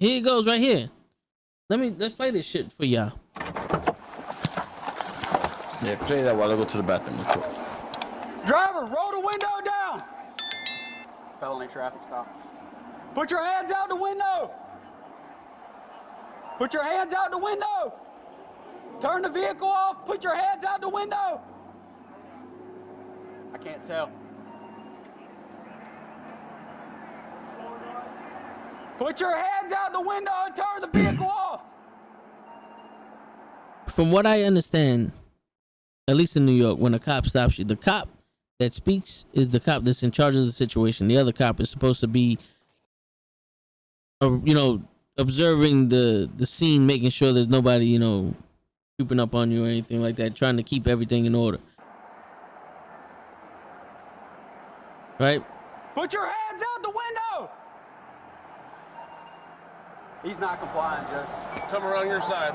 Here it goes right here. Let's play this shit for y'all. Yeah, play that while I go to the bathroom. Driver, roll the window down. Felony traffic stop. Put your hands out the window. Put your hands out the window. Turn the vehicle off. Put your hands out the window. I can't tell. Put your hands out the window and turn the vehicle off. From what I understand, at least in New York, when a cop stops you, the cop that speaks is the cop that's in charge of the situation. The other cop is supposed to be, observing the scene, making sure there's nobody, creeping up on you or anything like that, trying to keep everything in order. Right? Put your hands out the window. He's not complying, Judge. Come around your side.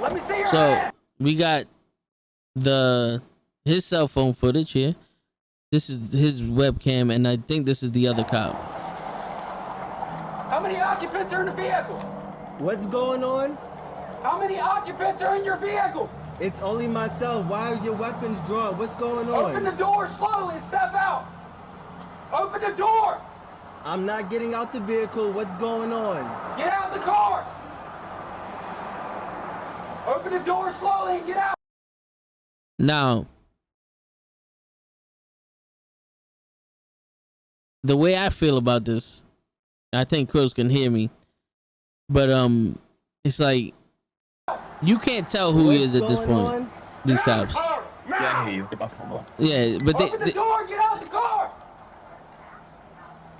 Let me see your So hand. we got his cell phone footage here. This is his webcam, and I think this is the other cop. How many occupants are in the vehicle? What's going on? How many occupants are in your vehicle? It's only myself. Why are your weapons drawn? What's going on? Open the door slowly and step out. Open the door. I'm not getting out the vehicle. What's going on? Get out the car. Open the door slowly and get out. Now, the way I feel about this, I think Crows can hear me, but it's like you can't tell who he is at this point. These cops. Yeah, I hear you. Yeah, but Open the door. Get out the car.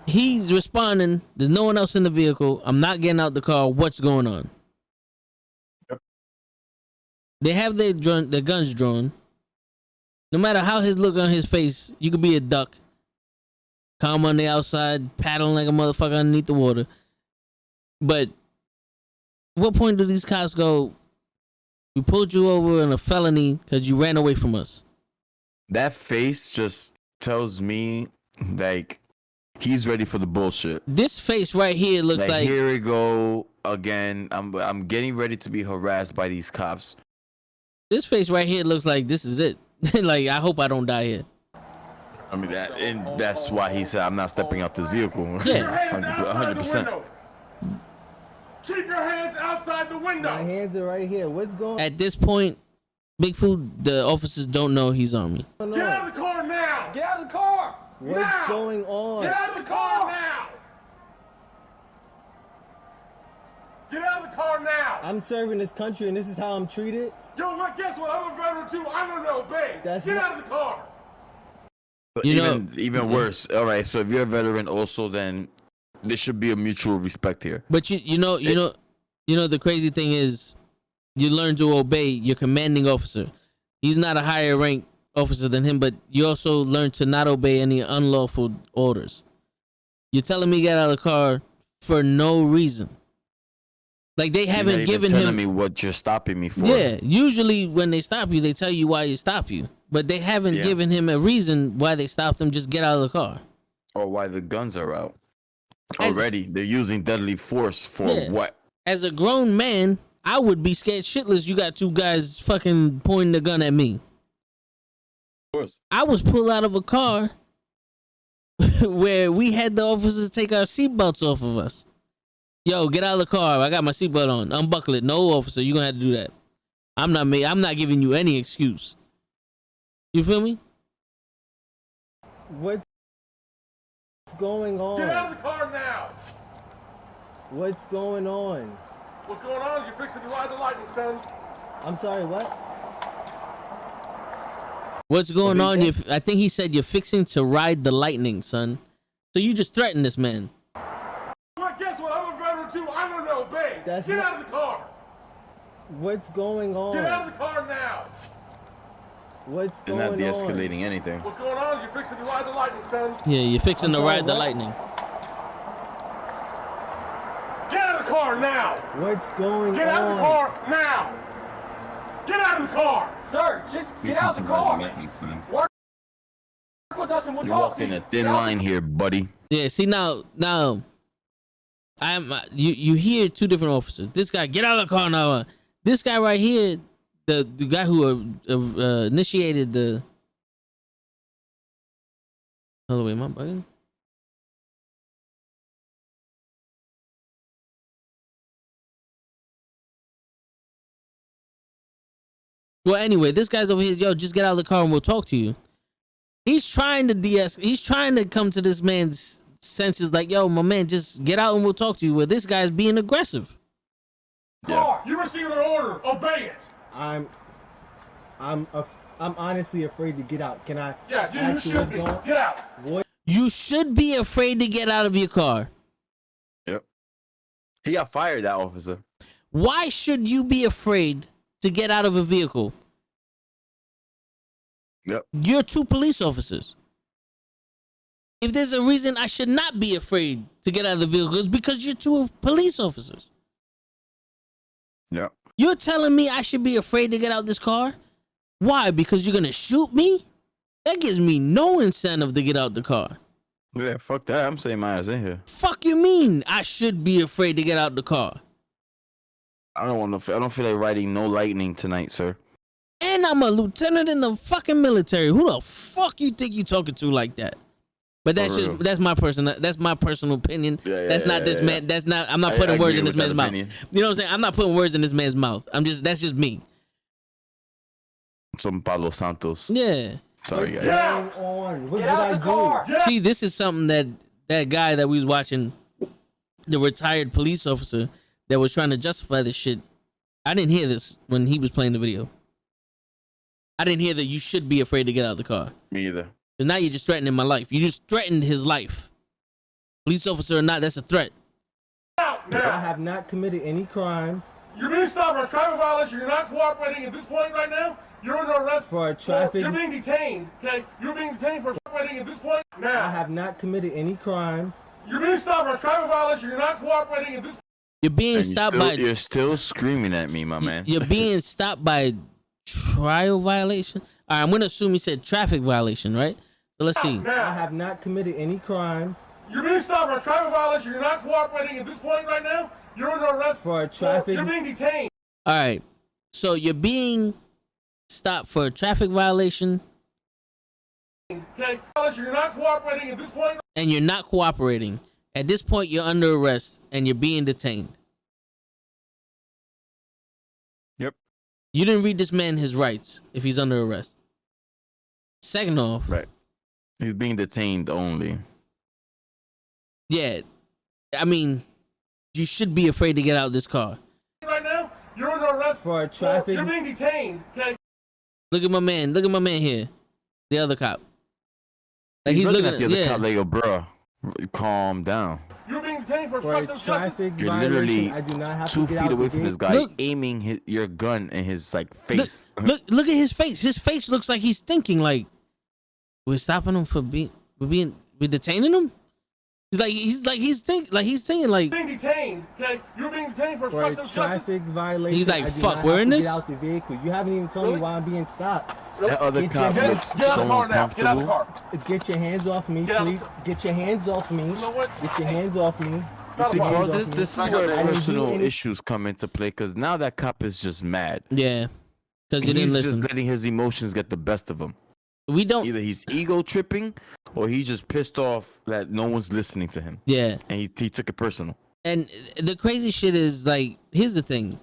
he's responding. There's no one else in the vehicle. I'm not getting out the car. What's going on? Yep. They have their guns drawn. No matter how his look on his face, you could be a duck, calm on the outside, paddling like a motherfucker underneath the water. But what point do these cops go, we pulled you over in a felony because you ran away from us? That face just tells me, like, he's ready for the bullshit. This face right here looks like here we go again. I'm getting ready to be harassed by these cops. this face right here looks like this is it. Like, I hope I don't die here. I mean, that's why he said I'm not stepping out this vehicle. Yeah. 100%. Keep your hands outside the window. My hands are right here. What's going At this point, Bigfoot, the officers don't know he's on me. on? Get out of the car now. Get out of the car. What's now. going on? Get out of the car now. Get out of the car now. I'm serving this country and this is how I'm treated. Yo, what? Guess what? I'm a veteran too. I don't obey. That's Get not- out of the car. But You know- even worse. All right, so if you're a veteran also, then there should be a mutual respect here. But you know the crazy thing is, you learn to obey your commanding officer. He's not a higher rank officer than him, but you also learn to not obey any unlawful orders. You're telling me to get out of the car for no reason. Like, they haven't You're not given even telling him. me what you're stopping me for. Yeah, usually when they stop you, they tell you why you stop you, but they haven't Yeah. given him a reason why they stopped him. Just get out of the car. Or why the guns are out. As- Already, they're using deadly force for Yeah. what? As a grown man, I would be scared shitless. You got two guys fucking pointing the gun at me. Of course. I was pulled out of a car where we had the officers take our seatbelts off of us. Yo, get out of the car. I got my seatbelt on. Unbuckle it. No, officer, you're gonna have to do that. I'm not giving you any excuse. You feel me? What's going on? Get out of the car now. What's going on? What's going on? You're fixing to ride the lightning, son. I'm sorry, what? What's going What on? did he I think he said you're fixing to ride the lightning, son. So you just threatened this man. What? Guess what? I'm a veteran too. I don't obey. That's Get not- out of the car. What's going on? Get out of the car now. What's They're going not on? de-escalating anything. What's going on? You're fixing to ride the lightning, son. Yeah, you're fixing to I'm sorry, ride the what? lightning. Get out of the car now. What's going Get on? out of the car now. Get out of the car. Sir, just get out the car. Work with us and we'll You're talk to walking you. a thin Get out line here, buddy. Yeah, see now You hear two different officers. This guy, get out of the car now. This guy right here, the guy who initiated the. Hold on, wait, am I bugging? Well, anyway, this guy's over here. Yo, just get out of the car and we'll talk to you. He's trying to He's trying to come to this man's senses. Like, yo, my man, just get out and we'll talk to you. Where this guy's being aggressive. Car, you received an order. Obey it. I'm honestly afraid to get out. Can I? Yeah, you ask should what's be. going- Get out. What? You should be afraid to get out of your car. Yep. He got fired, that officer. Why should you be afraid to get out of a vehicle? Yep. You're two police officers. If there's a reason I should not be afraid to get out of the vehicle, it's because you're two police officers. Yep. You're telling me I should be afraid to get out this car? Why? Because you're gonna shoot me? That gives me no incentive to get out the car. Yeah, fuck that. I'm saying my ass in here. Fuck you mean I should be afraid to get out the car? I don't feel like riding no lightning tonight, sir. And I'm a lieutenant in the fucking military. Who the fuck you think you talking to like that? But that's For just real. that's my personal opinion. Yeah, that's not this man. That's not. I'm not putting I words agree in this with man's that mouth. opinion. You know what I'm saying? I'm not putting words in this man's mouth. That's just me. Some Palo Santos. Yeah. Sorry, guys. What's going on? What Get did out I the do? car. See, this is something that guy that we was watching, the retired police officer that was trying to justify this shit. I didn't hear this when he was playing the video. I didn't hear that you should be afraid to get out of the car. Me either. Because now you're just threatening my life. You just threatened his life. Police officer or not, that's a threat. Out I now. have not committed any crimes You're being stopped for a traffic violation. You're not cooperating at this point right now. You're under arrest for a traffic. You're being detained. Okay, you're being detained for cooperating at this point now. I have not committed any crimes. You're being stopped for a traffic violation. You're not cooperating at this. You're being And stopped you're still screaming at me, my man. You're being stopped by trial violation. All right, I'm gonna assume you said traffic violation, right? So let's see. I Now, have not committed any crimes you're being stopped for a traffic violation. You're not cooperating at this point right now. You're under arrest for a traffic. You're being detained. All right, so you're being stopped for a traffic violation, Okay, you're not cooperating at this point. and you're not cooperating. At this point, you're under arrest and you're being detained. Yep. You didn't read this man his rights if he's under arrest. Second off, Right. He's being detained only. yeah, I mean, you should be afraid to get out of this car. Right now, you're under arrest For a traffic- You're being detained. Okay. Look at my man. Look at my man here, the other cop. Like He's looking looking at the other yeah. cop like, yo, bro, calm down. You're being detained for For a obstruction of justice. traffic You're violation. literally I do not have 2 to get feet out away the from this vehicle. guy, Look. aiming your gun in his like Look, face. look at his face. His face looks like he's thinking like, we're stopping him for we're detaining him. He's thinking like, Being detained. Okay. You're being detained for For a obstruction of justice. traffic violation. He's like, I do fuck, not we're have in to this? Get out the vehicle. You haven't even told Really? me why I'm being stopped. That other Get cop your- looks Get out of so the car now. Get out of the uncomfortable. car. Get your hands off me, Get out please. the- Get your hands off me. You know what? Get your hands off me. Get out Get of the your car. hands Well, off me. this is I where didn't do personal any- issues come into play, because now that cop is just mad. yeah, because you didn't He's listen. just letting his emotions get the best of him. We don't. Either he's ego tripping, or he's just pissed off that no one's listening to him, Yeah, and he took it personal. and the crazy shit is like, here's the thing.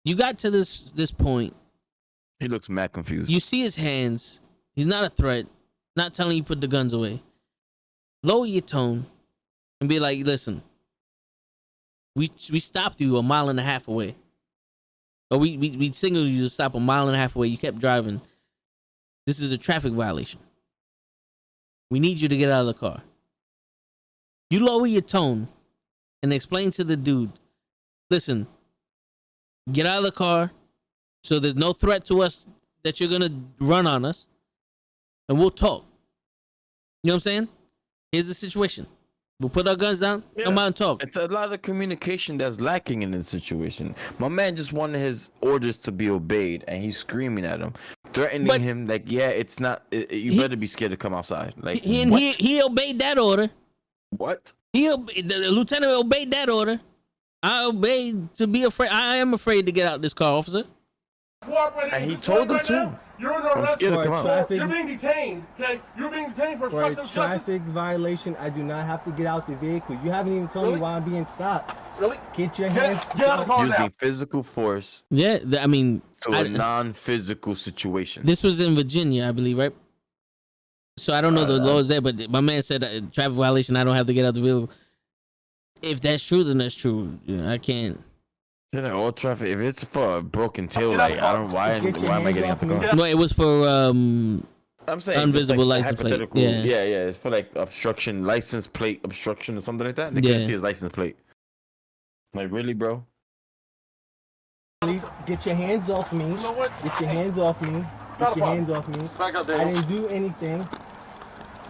You got to this point. He looks mad confused. You see his hands. He's not a threat. Not telling you put the guns away. Lower your tone and be like, listen, we stopped you a mile and a half away. Or we signaled you to stop a mile and a half away. You kept driving. This is a traffic violation. We need you to get out of the car. You lower your tone and explain to the dude, listen, get out of the car so there's no threat to us that you're going to run on us, and we'll talk. You know what I'm saying? Here's the situation. We'll put our guns down, come out and talk. It's a lot of communication that's lacking in this situation. My man just wanted his orders to be obeyed, and he's screaming at him, threatening But- him like, "Yeah, it's not. You better be scared to come outside." Like, He what? he obeyed that order. What? The lieutenant obeyed that order. I obeyed to be afraid. I am afraid to get out this car, officer. And he told them to. You're under I'm arrest. scared to come out. You're being detained, okay? You're being detained for For a obstruction of justice. traffic violation, I do not have to get out the vehicle. You haven't even told me why I'm being stopped. Really? Get your hands. Get out of the car now. Using physical force Yeah, I mean, to a non-physical situation. this was in Virginia, I believe, right? So I don't know the laws there, but my man said traffic violation. I don't have to get out the vehicle. If that's true, then that's true. I can't. Yeah, like all traffic. If it's for a broken tail light, I don't. Why am I getting out the car? No, it was for I'm saying Invisible like license plate. hypothetical. Yeah. yeah. It's for like obstruction, license plate obstruction or something like that. They couldn't see his license plate. Like really, bro? Get your hands off me. You know what? Get your hands off me. Get your hands off me. Back up I there. didn't do anything.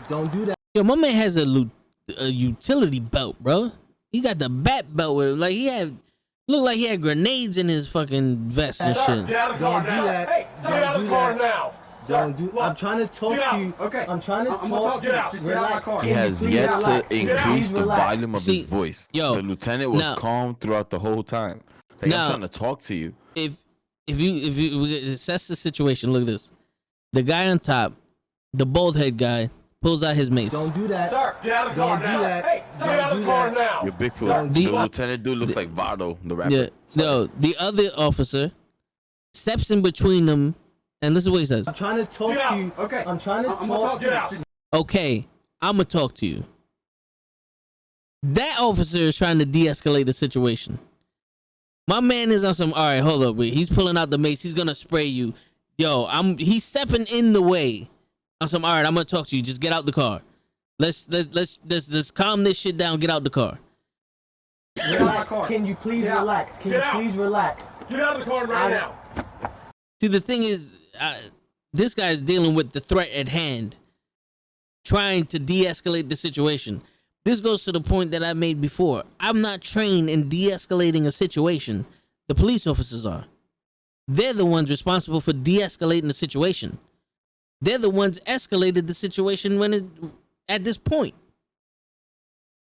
Don't do that. Yo, my man has a utility belt, bro. He got the bat belt with him. Like looked like he had grenades in his fucking vest and Sir, shit. get out of the car Don't do now. that. Hey, get out of the car now. Don't do. Look, I'm trying to talk get out. to you. Okay. I'm trying to I'm gonna talk. talk. Get out. Just get out of my Relax. car. He Can you has please yet relax? to Can you increase please the relax? volume of See, his voice. yo, The lieutenant was now- calm throughout the whole time. Like, Now- I'm trying to talk to you. If you assess the situation, look at this. The guy on top, the bald head guy, pulls out his mace. Don't do that. Sir, get out of the car Don't do now. that. Hey, get out of the do car that. now. Your Bigfoot. Don't The do- lieutenant dude looks like Vado, the rapper. Yeah, no, the other officer steps in between them, and listen to what he says. I'm trying to talk Get out. to you. Okay. I'm trying to I'm gonna talk. talk. Get out. Okay, I'm gonna talk to you. That officer is trying to de-escalate the situation. My man is on some. All right, hold up, wait. He's pulling out the mace. He's gonna spray you. Yo, he's stepping in the way. On some. All right, I'm gonna talk to you. Just get out the car. Let's calm this shit down. Get out the car. Relax. Can you please Get out. relax? Can Get you out. please relax? Get out of the car right now. See, the thing is, this guy's dealing with the threat at hand, trying to de-escalate the situation. This goes to the point that I made before. I'm not trained in de-escalating a situation. The police officers are. They're the ones responsible for de-escalating the situation. They're the ones escalated the situation when it's at this point.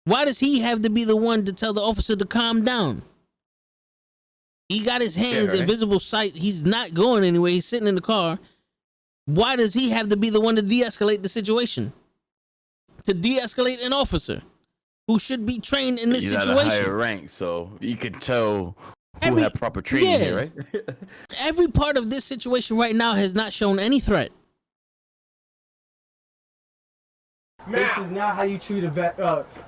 Why does he have to be the one to tell the officer to calm down? He got his hands in right. visible sight. He's not going anywhere. He's sitting in the car. Why does he have to be the one to de-escalate the situation? To de-escalate an officer who should be trained in this He's at a situation. higher rank, so you can tell who Every- had proper training yeah. here, right? Every part of this situation right now has not shown any threat. This is Now. not how you treat a vet.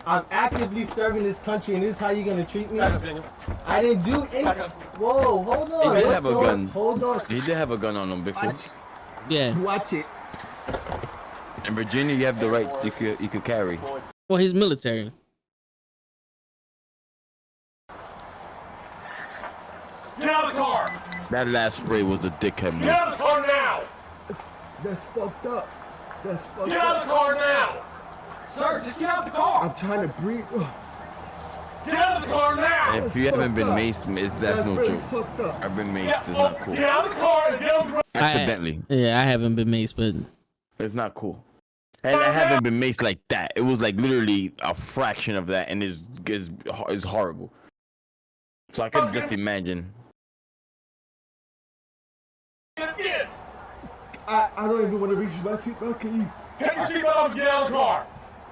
I'm actively serving this country, and this is how you're gonna treat me. Back up, Daniel. I didn't do any. Whoa, hold on. He did What's have a going- gun. Hold on. He did have a gun on him, Bigfoot. Yeah. Watch it. In Virginia, you have the right. You could carry. Well, he's military. Get out of the car. That last spray was a dickhead Get move. out of the car now. That's fucked up. That's fucked Get out of up. the car now. Sir, just get out the car. I'm trying to breathe. Ugh, Get out of the car now. If you haven't been maced, that's no really joke. fucked up. I've been maced. It's not cool. Get out of the car and get on the road. Accidentally. Yeah, I haven't been maced, but It's not cool. And I haven't been maced like that. It was like literally a fraction of that, and is horrible. So I could just imagine. Get. I don't even want to reach my seatbelt. Can you? Take your seatbelt off and get out of the car.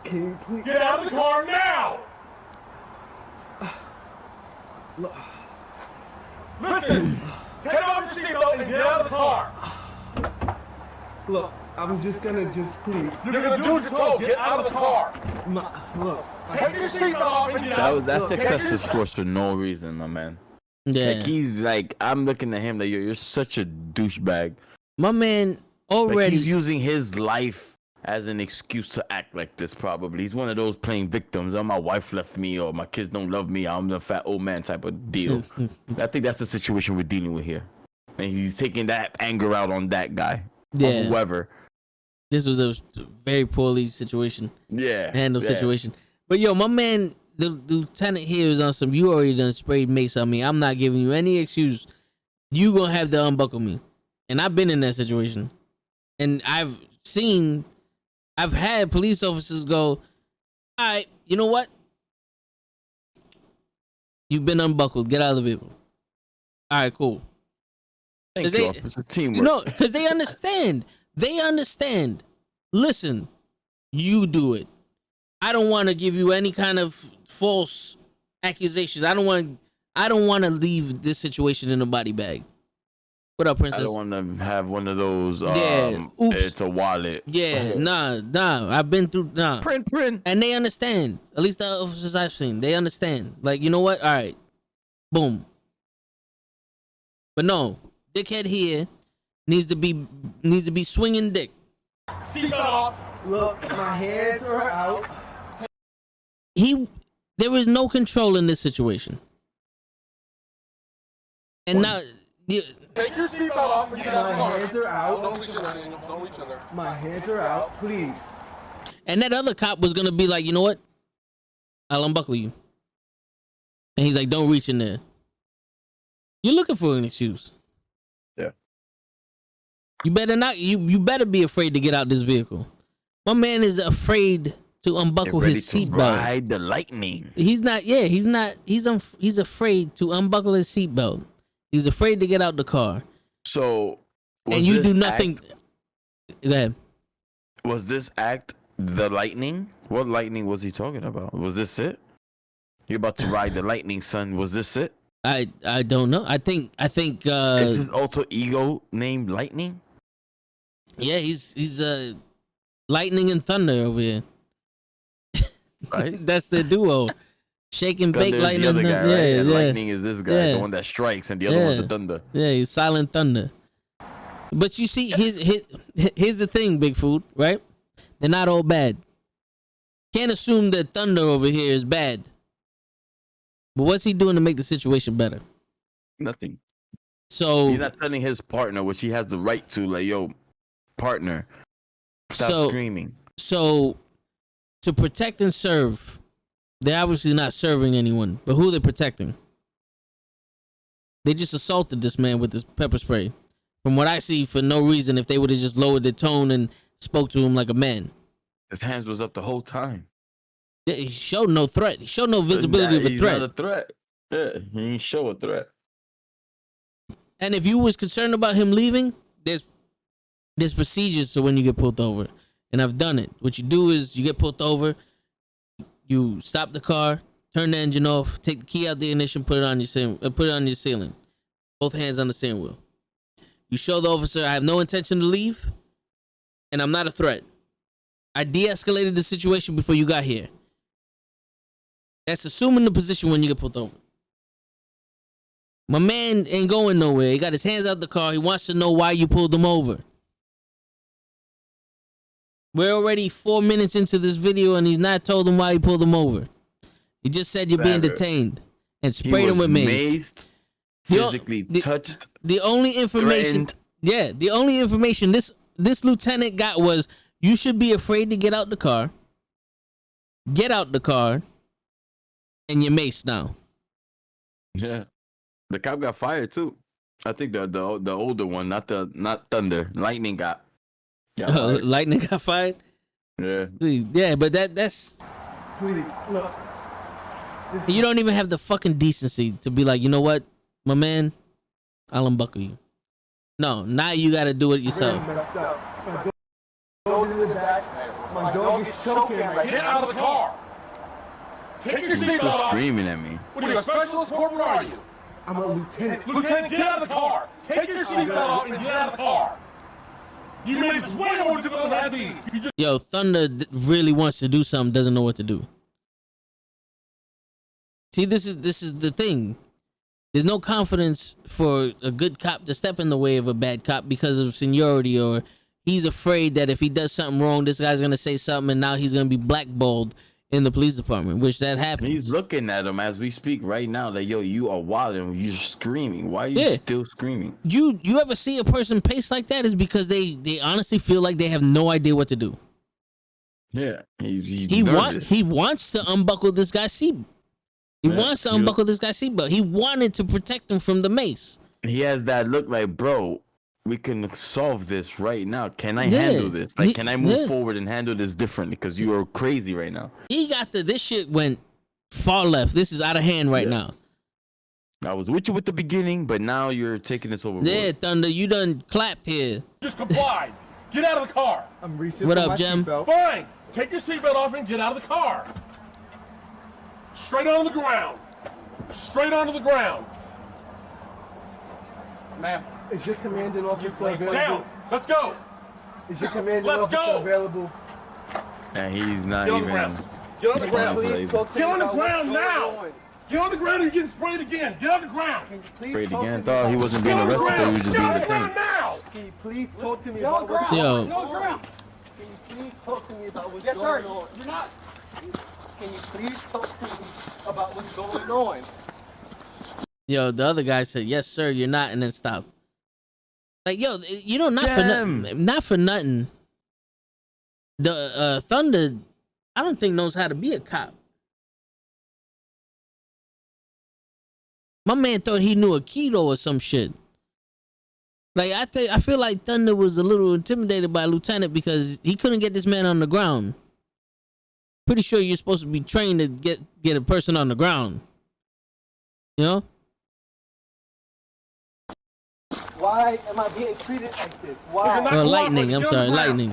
Can you please? Get out of the car now. Listen. Take off your seatbelt and get out of the car. Look, I'm just gonna please. You're gonna do what you're told. Get out of the car. Look. Take your seatbelt off and get out. That's excessive force for no reason, my man. yeah. Like he's like, I'm looking at him like you're such a douchebag. My man Like already. he's using his life as an excuse to act like this. Probably he's one of those playing victims. Oh, my wife left me, or my kids don't love me. I'm the fat old man type of deal. I think that's the situation we're dealing with here, and he's taking that anger out on that guy. Or Yeah. whoever. This was a very poorly situation. Yeah. Handle yeah. situation. But yo, my man, the lieutenant here is on some. You already done sprayed mace on me. I'm not giving you any excuse. You gonna have to unbuckle me, and I've been in that situation, and I've had police officers go, all right, you know what? You've been unbuckled. Get out of the vehicle. All right, cool. Thank you, officer. Teamwork. You know, because they understand. They understand. Listen, you do it. I don't want to give you any kind of false accusations. I don't want to leave this situation in a body bag. What up, princess? I don't want to have one of those. Oops. It's a wallet. Yeah, nah. I've been through. Nah. Print. And they understand. At least the officers I've seen, they understand. Like, you know what? All right, boom. But no, dickhead here needs to be swinging dick. Seatbelt off. Look, my hands are out. There is no control in this situation. And now, Take your seatbelt off and get out of the My car. hands are out. Don't reach in there, Daniel. Don't reach in there. My hands are out, please. and that other cop was gonna be like, you know what? I'll unbuckle you. And he's like, don't reach in there. You're looking for an excuse. Yeah. You better not. You better be afraid to get out this vehicle. My man is afraid to unbuckle his seatbelt. Ride the lightning. He's not. Yeah, he's not. He's afraid to unbuckle his seatbelt. He's afraid to get out the car. So, And you do nothing. Go ahead. Was this act the lightning? What lightning was he talking about? Was this it? You're about to ride the lightning, son. Was this it? I don't know. I think. Is his alter ego named Lightning? Yeah, he's lightning and thunder over here. Right? That's the duo. Shake and bake, Thunder is lightning. the other guy, right? Yeah, And yeah. Lightning is this guy, Yeah. the one that strikes, and the other one's the thunder. Yeah, he's silent thunder. But you see, here's the thing, Big Food, right? They're not all bad. Can't assume that thunder over here is bad. But what's he doing to make the situation better? Nothing. So He's not telling his partner, which he has the right to, like, yo, partner, stop screaming. So to protect and serve, they're obviously not serving anyone. But who are they protecting? They just assaulted this man with this pepper spray. From what I see, for no reason, if they would have just lowered the tone and spoke to him like a man. His hands was up the whole time. Yeah, he showed no threat. He showed no visibility of a He's threat. not a threat. Yeah, he ain't show a threat. And if you was concerned about him leaving, there's procedures to when you get pulled over. And I've done it. What you do is you get pulled over, you stop the car, turn the engine off, take the key out the ignition, put it on your ceiling. Both hands on the steering wheel. You show the officer I have no intention to leave, and I'm not a threat. I de-escalated the situation before you got here. That's assuming the position when you get pulled over. My man ain't going nowhere. He got his hands out the car. He wants to know why you pulled him over. We're already 4 minutes into this video and he's not told him why he pulled him over. He just said you're being detained and sprayed him with mace. Mazed, physically touched. The only information, threatened. the only information this lieutenant got was you should be afraid to get out the car. Get out the car, and you're maced now. Yeah, the cop got fired too. I think the older one, not Thunder. Lightning got fired. Lightning got fired. Yeah. Yeah, but that's Please, look. you don't even have the fucking decency to be like, you know what, my man, I'll unbuckle you. No, now you got to do it yourself. Messed up. My dog in the back. My dog is choking right Get now. out of the car. Take your He's seatbelt still off. screaming at me. What are you, a specialist? Corporal, what are you? I'm a lieutenant. Lieutenant, get out of the car. Take your seatbelt off and get out of the car. You made this way more difficult than it had to be. You just Yo, Thunder really wants to do something, doesn't know what to do. See, this is the thing. There's no confidence for a good cop to step in the way of a bad cop because of seniority, or he's afraid that if he does something wrong, this guy's gonna say something and now he's gonna be blackballed in the police department, which that happens. He's looking at him as we speak right now. Like, yo, you are wild and you're screaming. Why are you still screaming? You ever see a person pace like that? Is because they honestly feel like they have no idea what to do. Yeah, he wants to unbuckle this guy's seat. He wants to unbuckle this guy's seatbelt. He wanted to protect him from the mace. He has that look like, bro, we can solve this right now. Can I handle this? Like, can I move forward and handle this differently? Because you are crazy right now. He got this shit went far left. This is out of hand right now. I was with you at the beginning, but now you're taking this over. Yeah, Thunder, you done clapped here. Just complied. Get out of the car. I'm reaching What for up, my Jem? seatbelt. Fine. Take your seatbelt off and get out of the car. Straight onto the ground. Straight onto the ground. Ma'am. Is your commanding officer available? Down. Let's go. Is your commanding Let's officer go. available? And he's not Get on the even. ground. Get on the ground. Please talk to Get me on the about what's ground going now. on. Get on the ground and you're getting sprayed again. Get on the ground. Can you please Sprayed talk again. to me Thought he about- wasn't Get being on the arrested. Thought he ground. was just Get being on the ground detained. now. Can you please talk to me Get on about the what's ground. Yo. going Get on the on? ground. Can you please talk to me about what's Yes, sir. going on? You're not. Can you please talk to me about what's going on? Yo, the other guy said, "Yes, sir, you're not," and then stopped. Like, yo, you know, not for nothing. The Thunder, I don't think knows how to be a cop. My man thought he knew Aikido or some shit. Like, I feel like Thunder was a little intimidated by Lieutenant because he couldn't get this man on the ground. Pretty sure you're supposed to be trained to get a person on the ground. You know? Why am I being treated like this? Why? Not Lightning. I'm cooperating. Get on sorry, the ground. lightning.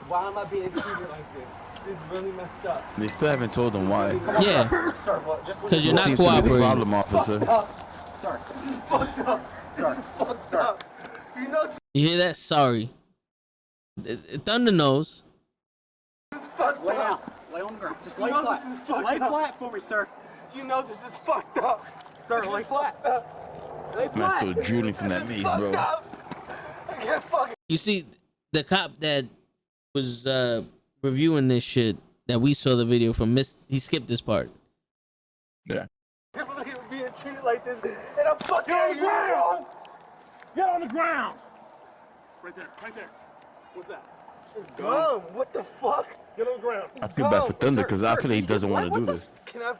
Why am I being treated like this? This is really messed up. They still haven't told him why. Yeah, Sir, well, just because you're What not seems to be the cooperating. problem, officer. Sir. Fucked up. Sir. Fucked up. You know You hear that? Sorry. Thunder knows. this is fucked Lay down. up. Lay on the ground. Just You lay know flat. this is fucked Lay up. flat for me, sir. You know this is fucked up. Sir, lay flat. Lay Man, flat. still drooling from that This is maze, fucked bro. up. I can't fucking. You see, the cop that was reviewing this shit that we saw the video from, he skipped this part. Yeah. I can't believe I'm being treated like this, and I'm fucking Get on the you ground. wrong. Get on the ground. Right there. Right there. What's that? It's gone. What the fuck? Get on the ground. I feel bad for Thunder Sir, because I sir, feel like he you doesn't just want to work do with this. Can I?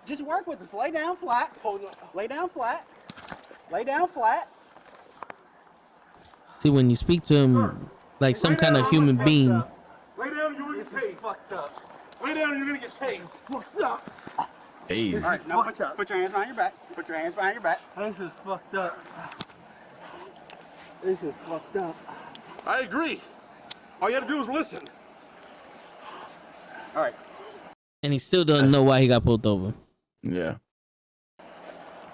Just work with us. Lay down flat. Lay down flat. Lay down flat. See, when you speak to him like some kind of human being, Lay down, you're gonna This get is tased. fucked up. Lay down, you're gonna get tased. Fucked up. Hey, This All right, is now fucked up. put your hands behind your back. Put your hands behind your back. This is fucked up. This is fucked up. I agree. All you had to do was listen. All right. and he still doesn't know why he got pulled over. yeah.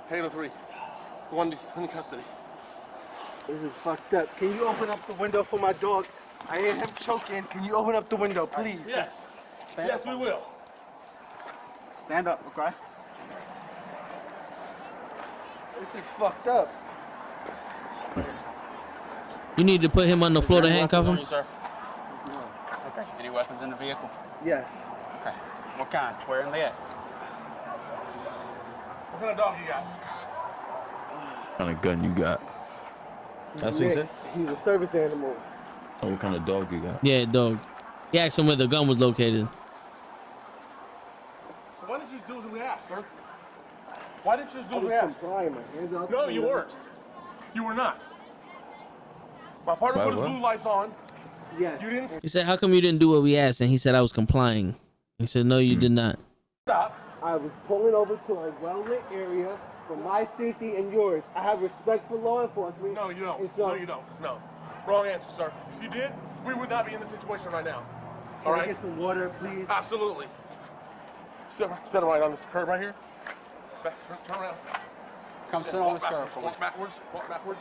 Halo 3. One in custody. This is fucked up. Can you open up the window for my dog? I hear him choking. Can you open up the window, please? Yes. Stand Yes, up. we will. Stand up, okay? This is fucked up. You need to put him on the floor to handcuff him. Sir. Okay. Any weapons in the vehicle? Yes. Okay. What kind? Where in the head? What kind of dog you got? What kind of gun you got? That's what he said? Mixed. He's a service animal. Oh, what kind of dog you got? Yeah, dog. He asked him where the gun was located. So why didn't you just do as we asked, sir? Why didn't you just do I as we was asked? complying. My hands out No, the you window. weren't. You were not. My partner Why put his what? blue lights on. Yes. You didn't He said, "How come you didn't do what we asked?" And he said, "I was complying." He said, "No, you did not." stop. I was pulling over to a well-lit area for my safety and yours. I have respect for law enforcement. No, you don't. It's No, you don't. No. Wrong answer, sir. If you did, we would not be in this situation right now. Can All I right? get some water, please? Absolutely. Sit it right on this curb right here. Turn around. Come sit on this Walk curb backwards. for me. Walk backwards. Walk backwards.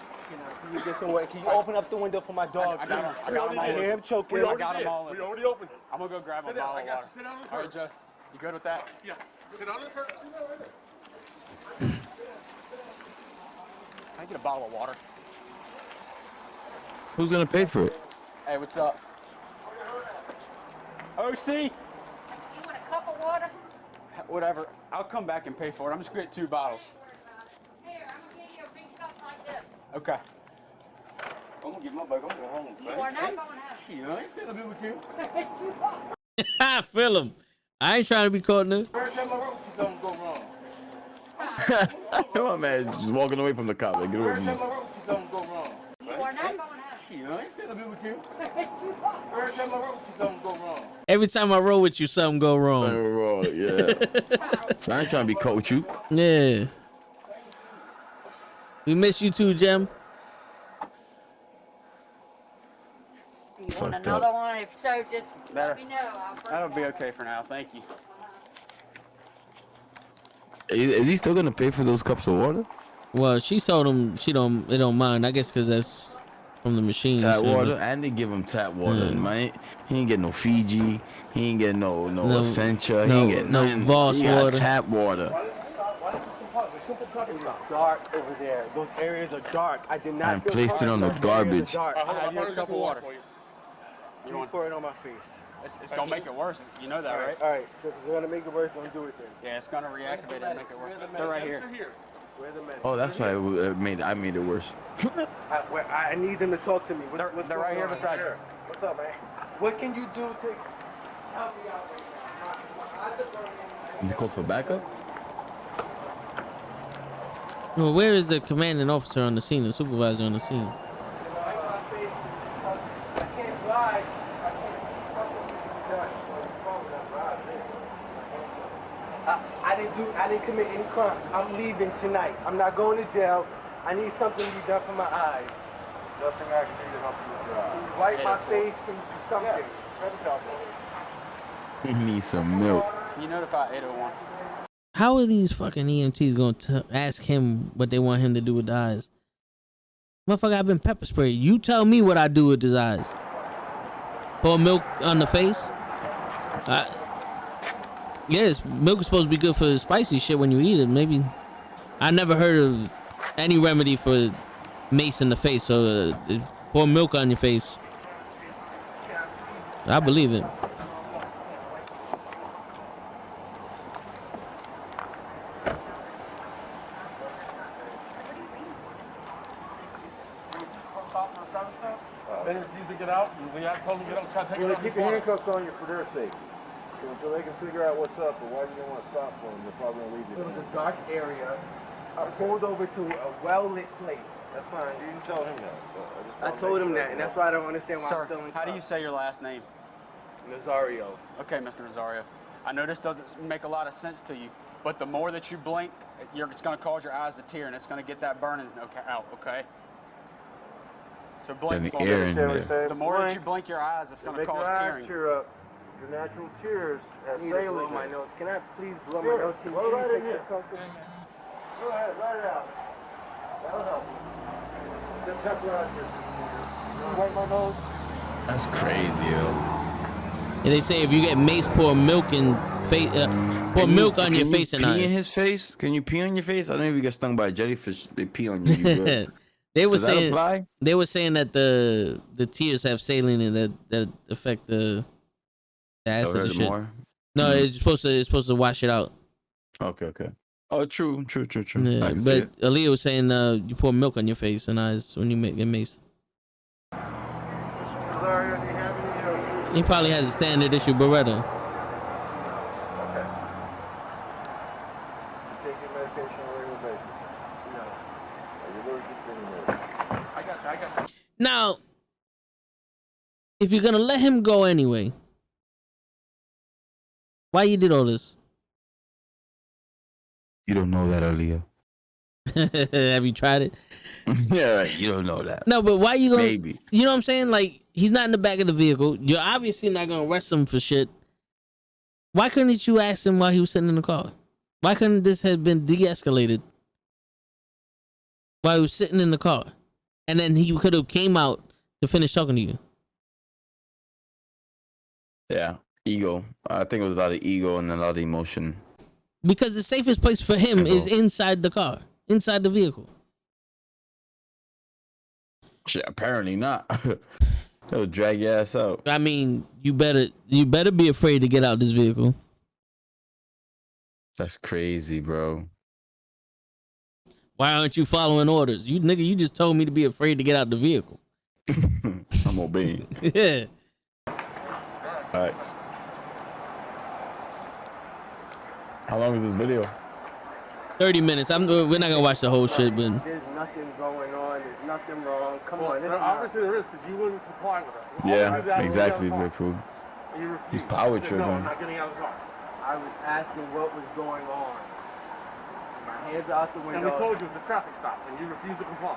Can you get some water? Can you open up the window for my dog? I got him. please? I got him all I hear him choking. We I already got got 'em did. all in. We already opened it. I'm gonna go grab Sit a down. bottle I of got water. you. Sit down on the All right, curb. Joe. You good with that? Yeah. Sit down on the curb. Sit down right there. Can I get a bottle of water? Who's gonna pay for it? Hey, what's up? OC? You want a cup of water? Whatever. I'll come back and pay for it. I'm just gonna get 2 bottles. Here, I'm gonna give you a big cup like this. Okay. I'm gonna get my bag. I'm gonna go home. You are not gonna have it. Shit, I ain't gonna be with you. I feel him. I ain't trying to be caught in this. Every time I rope, you don't go wrong. Come on, man. Just walking away from the cop. Like, get away Every from time me. I rope, you don't go wrong. You are not gonna have it. Shit, I ain't gonna be with you. Every time I rope, you don't go wrong. Every time I roll with you, something go wrong. Yeah. So I ain't trying to be caught with you. Yeah. We miss you too, Jem. You want Fucked another up. one? If so, just let me know. I'll bring That'll it be down. okay for now. Thank you. Is he still gonna pay for those cups of water? Well, she told him they don't mind. I guess because that's from the machine. Tap shit, water, but- and they give him tap water. Yeah. Man, he ain't get no Fiji. He ain't get no Essentia. He no- ain't get no nothing. Voss he got water. tap water. Why does this compose? The simple traffic stop. Dark over there. Those areas are dark. I did not And feel placed it on the comfortable. Those areas garbage. are dark. I'll have you a cup of water. for you. You want to pour it on my face. It's gonna make it worse. You know that, right? All right. So if it's gonna make it worse, don't do it then. Yeah, it's gonna reactivate it and make it worse. They're right here. Where the men? Oh, that's why I made it worse. I need them to talk to me. What's They're going right here on? beside you. What's up, man? What can you do to help me out right now? You call for backup? Well, where is the commanding officer on the scene, the supervisor on the scene? I can't drive. I can't see something needs to be done. I didn't commit any crimes. I'm leaving tonight. I'm not going to jail. I need something to be done for my eyes. Nothing I can do to help you with your eyes. Can you wipe my face? Can you do something? He needs some milk. You notify 801. How are these fucking EMTs going to ask him what they want him to do with the eyes? Motherfucker, I've been pepper sprayed. You tell me what I do with his eyes. Pour milk on the face? Yes, milk is supposed to be good for spicy shit when you eat it. Maybe. I never heard of any remedy for mace in the face, so pour milk on your face. I believe it. Then refuse to get out. And we told him to get out. Try to take Well, it out. keep your handcuffs on you for their sake. So until they can figure out what's up or why you don't want to stop for them, they're probably going to leave you. It was a dark area. I pulled over to a well-lit place. That's fine. You didn't tell him that. So I told him that, and that's why I don't understand why I'm Sir, still in how do you cuffs. say your last name? Nazario. Okay, Mr. Nazario. I know this doesn't make a lot of sense to you, but the more that you blink, it's going to cause your eyes to tear, and it's going to get that burning out, okay? So blink And the for me. air in Understand what there. he's saying? The more that you Blink, blink your eyes, it's going to make cause your eyes tearing. tear up. Your natural tears I as need to blow saline. my nose. Can I please blow Sure. my nose? Can you Blow that please in take here. the coke in? Go ahead, let it out. That'll help you. Just pepper on your wipe my nose. That's crazy, yo. And they say if you get mace, pour milk in face, pour milk on your face and Can you pee in eyes. his face? Can you pee on your face? I don't know if you get stung by a jellyfish. They pee on you. You good. They were Does that saying apply? they were saying that the tears have saline in it that affect the acid I've and heard shit. more. No, it's supposed to wash it out. Okay. Oh, true. Yeah, I can see but it. Aaliyah was saying you pour milk on your face and eyes when you get mace. Nazario, do you have any? He probably has a standard issue Beretta. Okay. You take your medication on a regular basis? No. Are you allergic to any medicine? I got Now, if you're gonna let him go anyway, why you did all this? You don't know that, Aaliyah. Have you tried it? Yeah, right. You don't know that. No, but why you gonna? Maybe. You know what I'm saying? Like, he's not in the back of the vehicle. You're obviously not gonna arrest him for shit. Why couldn't you ask him while he was sitting in the car? Why couldn't this have been de-escalated while he was sitting in the car, and then he could have came out to finish talking to you? Yeah. Ego. I think it was a lot of ego and a lot of emotion. Because the safest place for him I is know. inside the car, inside the vehicle. Shit, apparently not. They'll drag your ass out. I mean, you better be afraid to get out this vehicle. That's crazy, bro. Why aren't you following orders? You nigga, you just told me to be afraid to get out the vehicle. I'm obeying. Yeah. All right. How long is this video? 30 minutes. We're not gonna watch the whole shit, but There's nothing going on. There's nothing wrong. Come on. This is Obviously there is, because you wouldn't comply with us. All Yeah, you did that was exactly, get out of the Big car. Food. And you refused. He's power You said, no, tripping. I'm not getting out of the car. I was asking what was going on. My Hands out the window. And we told you it's a traffic stop, and you refused to comply.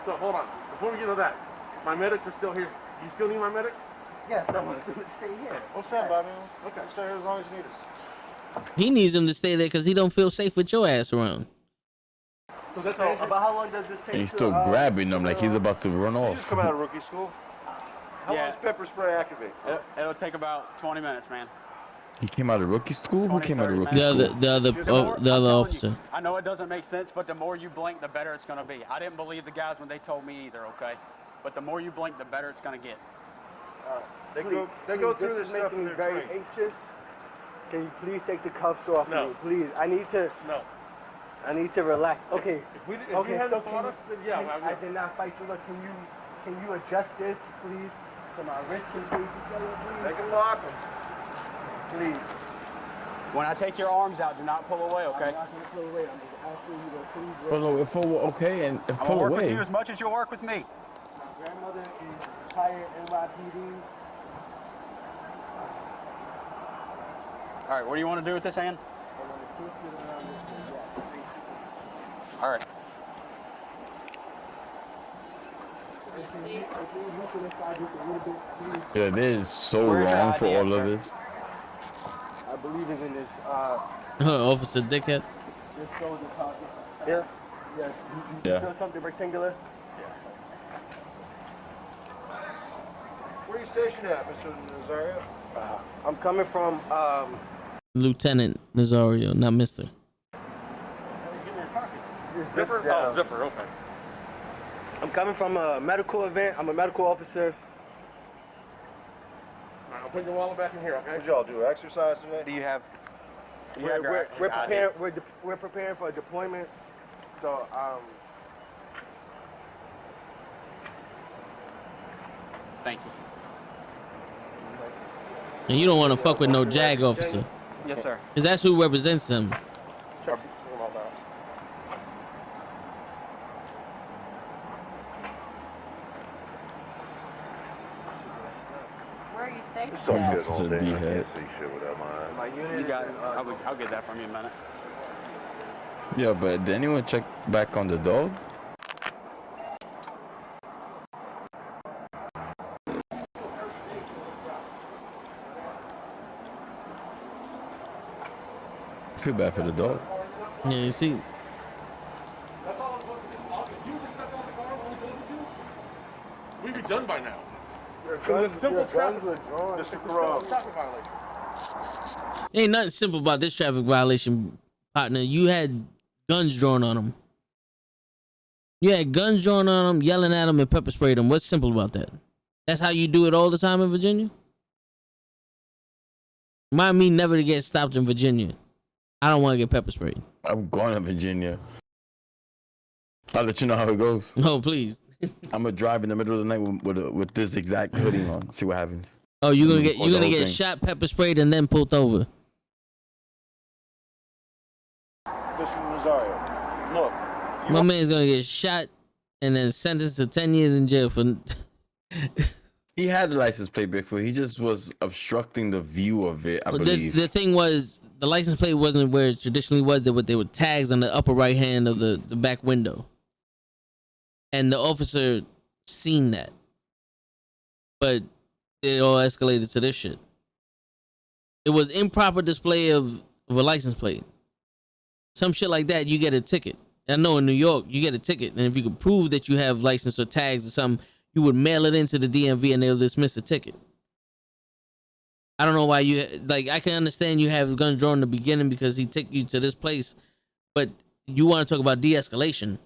So hold on. Before we get to that, my medics are still here. You still need my medics? Yes, I'm going to stay here. We'll stand by, man. Okay. We'll stay here as long as you need us. He needs him to stay there because he don't feel safe with your ass around. So that's So, about how long does this take? And he's still grabbing him like he's about to run You just off. come out of rookie school. How long Yeah. does pepper spray activate? It'll take about 20 minutes, man. He came out of rookie school? Who came out of rookie The school? other The more- the I'm other telling officer. you, I know it doesn't make sense, but the more you blink, the better it's going to be. I didn't believe the guys when they told me either, okay? But the more you blink, the better it's going to get. They go through this stuff making in me their very training. anxious. Can you please take the cuffs off No. me, please? I need to relax. Okay. If you Okay, hadn't so fought can us, then yeah. I did not fight you. Look, can you adjust this, please? So my wrist can face each other, They please? can lock them. Please. When I take your arms out, do not pull away, okay? I'm not going to pull away. I'm just asking you to please. Pull, okay, and I'm pull going to work with away. you as much as you'll work with me. My grandmother is retired NYPD. All right, what do you want to do with this hand? I want to twist it around this way. Yeah. All right. Can you look inside this a little bit, please? Yeah, this is so Where's your wrong for ID, all sir? of this. I believe it's in this, Officer Dickhead. this shoulder pocket. Here? Yes. Yeah. Feel something rectangular? Where are you stationed at, Mr. Nazario? I'm coming from, Lieutenant Nazario, not Mister. Zipper? Oh, zipper, okay. I'm coming from a medical event. I'm a medical officer. All right, I'll put your wallet back in here, okay? What'd y'all do? Exercise today? Do you have? We're preparing for a deployment. So, Thank you. And you don't want to fuck with no JAG officer. Yes, sir. Because that's who represents him. Check them all out. Where are you stationed? Some at? shit Officer all day. I D-head. can't see shit without my eyes. my unit. You got it. I'll get that from you in a minute. Yeah, but did anyone check back on the dog? I feel bad for the dog. Yeah, you see, That's all I'm supposed to do. If you would have stepped out of the car when we told you to, we'd be done by now. It's a simple traffic. Mr. It's a simple Carone. traffic violation. ain't nothing simple about this traffic violation, partner. You had guns drawn on him. You had guns drawn on him, yelling at him, and pepper sprayed him. What's simple about that? That's how you do it all the time in Virginia? Remind me never to get stopped in Virginia. I don't want to get pepper sprayed. I'm going to Virginia. I'll let you know how it goes. Oh, please. I'm gonna drive in the middle of the night with this exact hoodie on. See what happens. Oh, you're gonna Or the whole get thing. shot, pepper sprayed, and then pulled over. Mr. Nazario, look. My man's gonna get shot and then sentenced to 10 years in jail for. He had a license plate before. He just was obstructing the view of it, I believe. The thing was, the license plate wasn't where it traditionally was. There were tags on the upper right hand of the back window. And the officer seen that. But it all escalated to this shit. It was improper display of a license plate. Some shit like that, you get a ticket. I know in New York, you get a ticket. And if you could prove that you have license or tags or something, you would mail it into the DMV and they'll dismiss the ticket. I don't know why I can understand you have guns drawn in the beginning because he took you to this place, but you want to talk about de-escalation.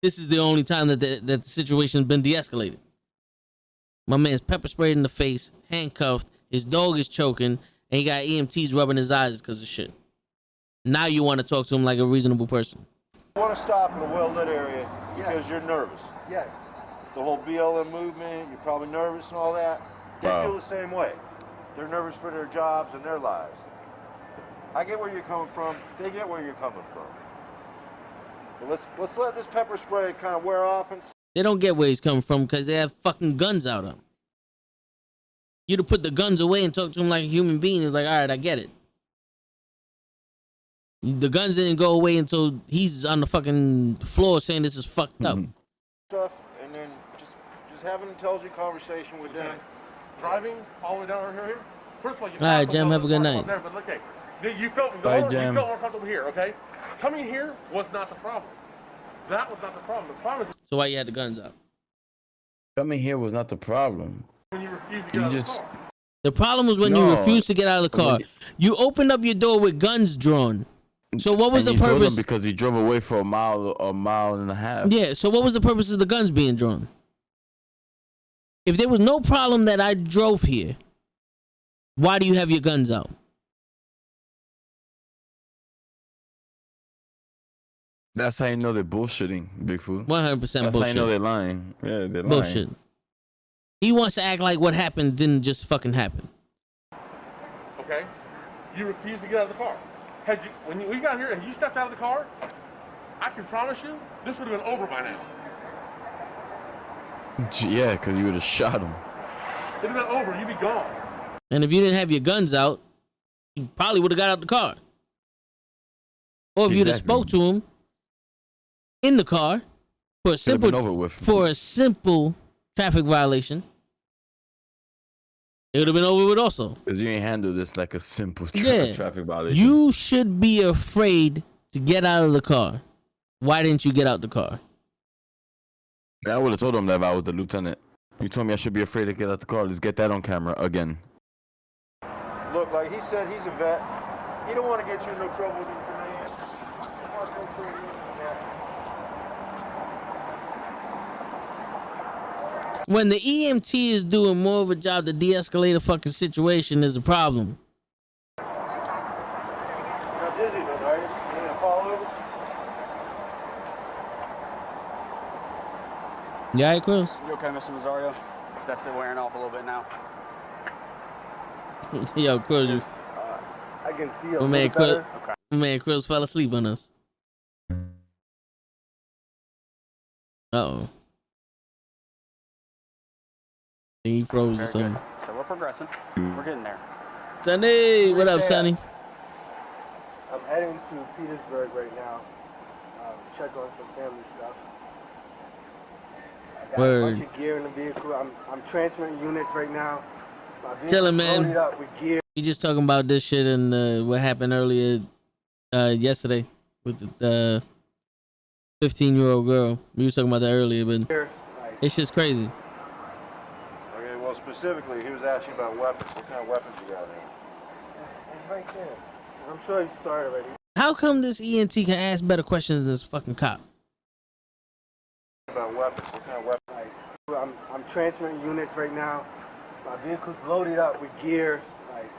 This is the only time that the situation's been de-escalated. My man's pepper sprayed in the face, handcuffed, his dog is choking, and he got EMTs rubbing his eyes because of shit. Now you want to talk to him like a reasonable person. You want to stop in a well-lit area because Yes. you're nervous. Yes. The whole BLM movement, you're probably nervous and all that. They Wow. feel the same way. They're nervous for their jobs and their lives. I get where you're coming from. They get where you're coming from. But let's let this pepper spray kind of wear off and They don't get where he's coming from because they have fucking guns out on him. You'd have put the guns away and talk to him like a human being. It's like, all right, I get it. The guns didn't go away until he's on the fucking floor saying this is fucked up. Stuff, and then just have an intelligent conversation with them. Driving all the way down here. First of all, you All right, Jam, have a good night. There, but okay, you felt Bye, Jam. more comfortable here. Okay, coming here was not the problem. That was not the problem. The problem is So why you had the guns out? Coming here was not the problem. when you refuse to get out of the car. The problem was when you No. refused to get out of the car. You opened up your door with guns drawn. So what was And the you told him purpose? because he drove away for a mile and a half. Yeah, so what was the purpose of the guns being drawn? If there was no problem that I drove here, why do you have your guns out? That's how you know they're bullshitting, Bigfoot. 100% That's how you bullshit. know they're lying. Yeah, they're lying. Bullshit. He wants to act like what happened didn't just fucking happen. Okay, you refused to get out of the car. When we got here and you stepped out of the car, I can promise you this would have been over by now. Yeah, because you would have shot him. It'd have been over. You'd be gone. And if you didn't have your guns out, you probably would have got out the car. Or if you'd have Exactly. spoke to him in the car for a Could have been over simple with. traffic violation, it would have been over with also. Because you ain't handle this like a simple Yeah. traffic violation. You should be afraid to get out of the car. Why didn't you get out the car? I would have told him that if I was the lieutenant. You told me I should be afraid to get out the car. Let's get that on camera again. Look, like he said, he's a vet. He don't want to get you in no trouble with your command. When the EMT is doing more of a job to de-escalate a fucking situation, there's a problem. Not dizzy though, right? You gonna fall over? You alright, Chris? You okay, Mr. Nazario? That's it wearing off a little bit now. Yo, Chris, I can see a my man, little Chris, better. my man Chris fell asleep on us. Uh-oh. He froze or Very good. something. So we're progressing. We're getting there. Sonny, what up, Sonny? I'm heading to Petersburg right now. Check on some family stuff. I got Word. a bunch of gear in the vehicle. I'm transferring units right now. My vehicle's Chillin', man. loaded up with gear. You just talking about this shit and what happened earlier yesterday with the 15-year-old girl. We was talking about that earlier, but Like, it's just crazy. Okay, well, specifically, he was asking about weapons. What kind of weapons you got there? it's right there. I'm sure you saw it already. How come this ENT can ask better questions than this fucking cop? About weapons. What kind of weapons? Like, I'm transferring units right now. My vehicle's loaded up with gear. Like,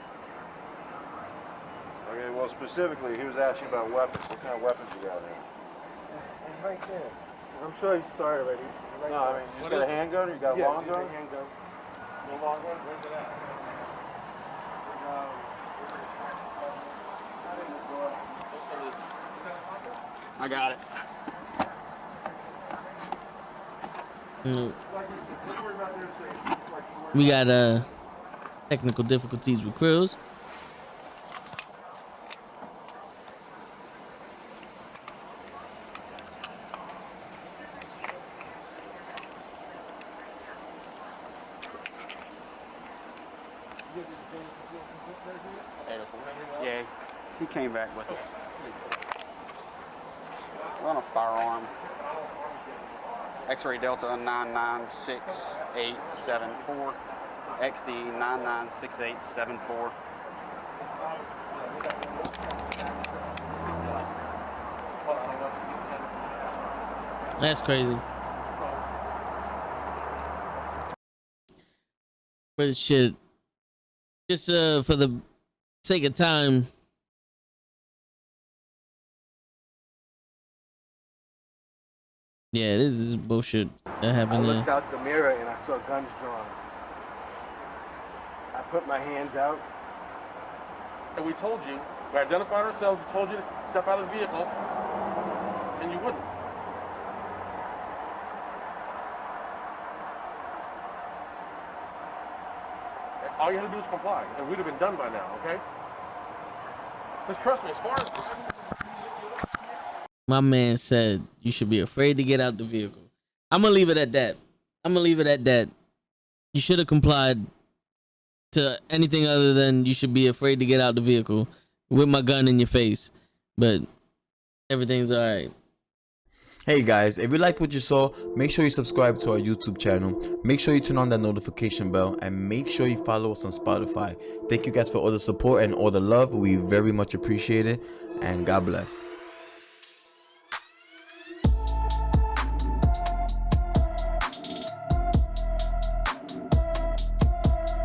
Okay, well, specifically, he was asking about weapons. What kind of weapons you got there? it's right there. I'm sure you saw it already. It's right No, I there. mean, you just got a handgun or you got a Yeah, long it's a gun? handgun. No long gun? Where's it at? I got it. We got technical difficulties with Krills. Yeah, he came back with it. We're on a firearm. X-ray Delta 9968874. XD 996874. That's crazy. But shit, just for the sake of time, yeah, this is bullshit that I happened looked there. out the mirror and I saw guns drawn. I put my hands out. And we told you, we identified ourselves, we told you to step out of the vehicle, and you wouldn't. And all you had to do was comply, and we'd have been done by now, okay? Because trust me, as far as driving, my man said you should be afraid to get out the vehicle. I'm gonna leave it at that. You should have complied to anything other than you should be afraid to get out the vehicle with my gun in your face. But everything's all right. Hey guys, if you liked what you saw, make sure you subscribe to our YouTube channel. Make sure you turn on that notification bell, and make sure you follow us on Spotify. Thank you guys for all the support and all the love. We very much appreciate it, and God bless.